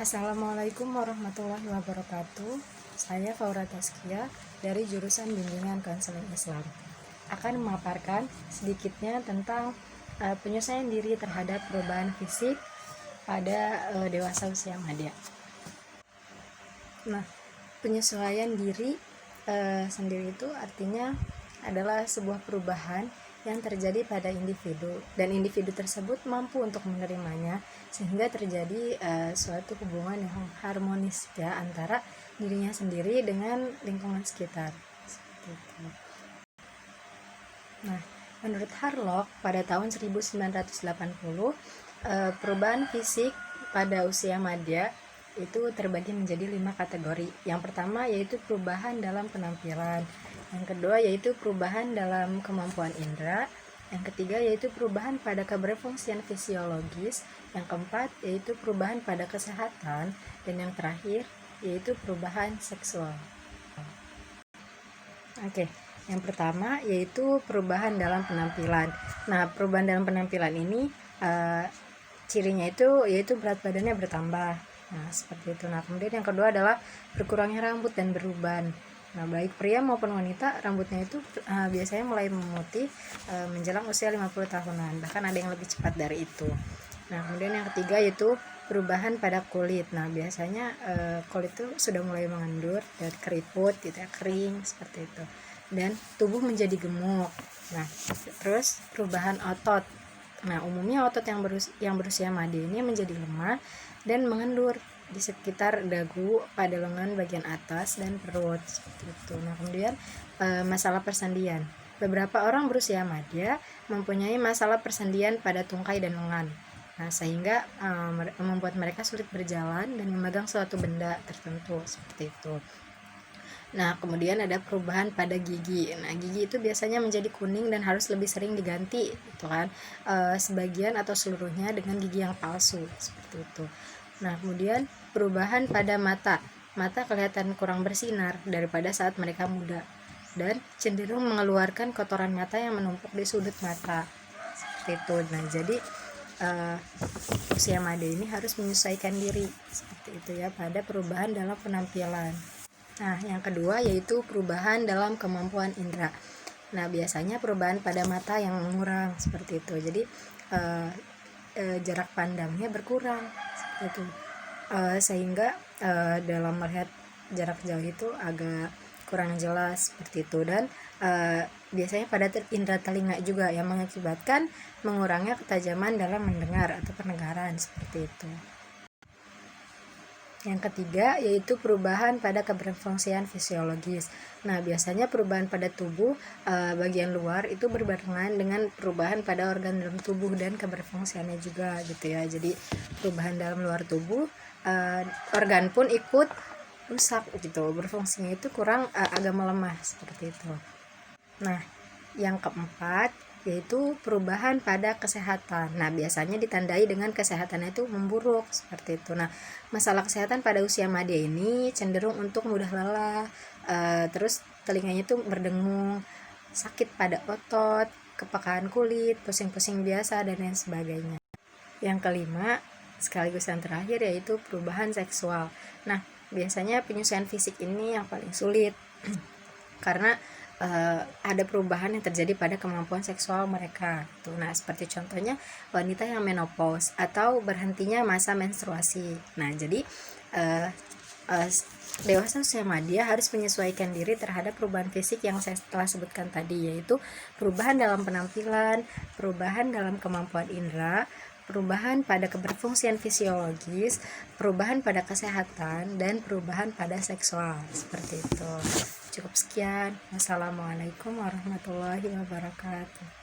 Assalamualaikum warahmatullahi wabarakatuh. Saya Faura Taskia dari jurusan Bimbingan Konseling Islam akan memaparkan sedikitnya tentang penyesuaian diri terhadap perubahan fisik pada dewasa usia madya. Nah, penyesuaian diri sendiri itu artinya adalah sebuah perubahan yang terjadi pada individu, dan individu tersebut mampu untuk menerimanya sehingga terjadi suatu hubungan yang harmonis ya antara dirinya sendiri dengan lingkungan sekitar. Seperti itu. Nah, menurut Harlock pada tahun 1980 perubahan fisik pada usia madya itu terbagi menjadi 5 kategori. Yang pertama yaitu perubahan dalam penampilan, yang kedua yaitu perubahan dalam kemampuan indera, yang ketiga yaitu perubahan pada keberfungsian fisiologis, yang keempat yaitu perubahan pada kesehatan, dan yang terakhir yaitu perubahan seksual. Oke, yang pertama yaitu perubahan dalam penampilan. Nah, perubahan dalam penampilan ini cirinya itu yaitu berat badannya bertambah. Nah, seperti itu. Nah, kemudian yang kedua adalah berkurangnya rambut dan beruban. Nah, baik pria maupun wanita rambutnya itu biasanya mulai memutih menjelang usia 50 tahunan. Bahkan ada yang lebih cepat dari itu. Nah, kemudian yang ketiga yaitu perubahan pada kulit. Nah, biasanya kulit itu sudah mulai mengendur dan keriput, gitu ya, kering seperti itu. Dan tubuh menjadi gemuk. Nah, terus perubahan otot. Nah, umumnya otot yang berusia madya ini menjadi lemah dan mengendur di sekitar dagu, pada lengan bagian atas, dan perut seperti itu. Nah, kemudian masalah persendian. Beberapa orang berusia madya mempunyai masalah persendian pada tungkai dan lengan. Nah, sehingga membuat mereka sulit berjalan dan memegang suatu benda tertentu seperti itu. Nah, kemudian ada perubahan pada gigi. Nah, gigi itu biasanya menjadi kuning dan harus lebih sering diganti, gitu kan? Sebagian atau seluruhnya dengan gigi yang palsu, seperti itu. Nah, kemudian perubahan pada mata. Mata kelihatan kurang bersinar daripada saat mereka muda dan cenderung mengeluarkan kotoran mata yang menumpuk di sudut mata, seperti itu. Nah, jadi usia madya ini harus menyesuaikan diri, seperti itu ya, pada perubahan dalam penampilan. Nah, yang kedua yaitu perubahan dalam kemampuan indera. Nah, biasanya perubahan pada mata yang mengurang, seperti itu. Jadi jarak pandangnya berkurang, seperti itu. Sehingga dalam melihat jarak jauh itu agak kurang jelas, seperti itu. Dan biasanya pada indera telinga juga yang mengakibatkan mengurangnya ketajaman dalam mendengar atau pendengaran, seperti itu. Yang ketiga yaitu perubahan pada keberfungsian fisiologis. Nah, biasanya perubahan pada tubuh bagian luar itu berbarengan dengan perubahan pada organ dalam tubuh dan keberfungsiannya juga, gitu ya. Jadi perubahan dalam luar tubuh, organ pun ikut rusak, gitu. Berfungsinya itu kurang agak melemah, seperti itu. Nah, yang keempat yaitu perubahan pada kesehatan. Nah, biasanya ditandai dengan kesehatannya itu memburuk, seperti itu. Nah, masalah kesehatan pada usia madya ini cenderung untuk mudah lelah, terus telinganya itu berdengung, sakit pada otot, kepekaan kulit, pusing-pusing biasa, dan lain sebagainya. Yang kelima sekaligus yang terakhir yaitu perubahan seksual. Nah, biasanya penyesuaian fisik ini yang paling sulit karena ada perubahan yang terjadi pada kemampuan seksual mereka. Nah, seperti contohnya wanita yang menopause atau berhentinya masa menstruasi. Nah, jadi dewasa usia madya harus menyesuaikan diri terhadap perubahan fisik yang saya telah sebutkan tadi, yaitu perubahan dalam penampilan, perubahan dalam kemampuan indera, perubahan pada keberfungsian fisiologis, perubahan pada kesehatan, dan perubahan pada seksual, seperti itu. Cukup sekian. Wassalamualaikum warahmatullahi wabarakatuh.